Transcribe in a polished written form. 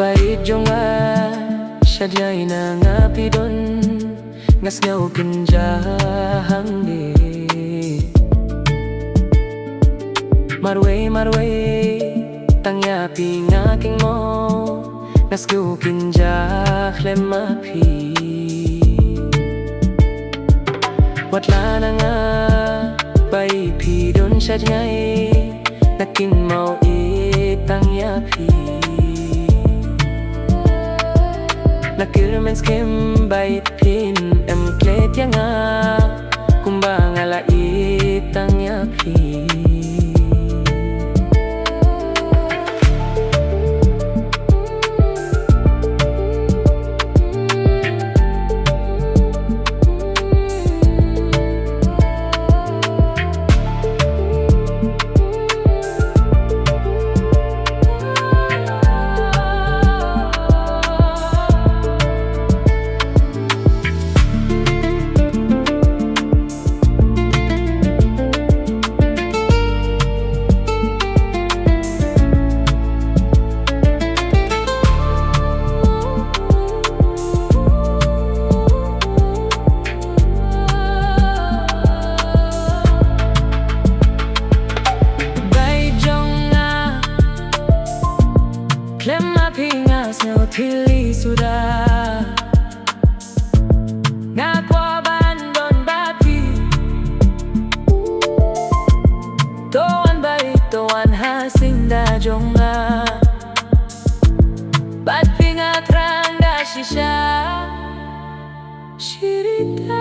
bait jonga shadyay na nga pidon ngas ngaw kinjahang di marway tangyapi ngaking mo ngas ngaw kinjah lemapi watla na nga bait pidon shadyay nakin mau tangyapi nakirmen skim bait pin klet yang kumbang ala itang yapi Tili sudah ngaku abandon bapi toan baik toan hasing da jonga bat pingat rang da shisha shirita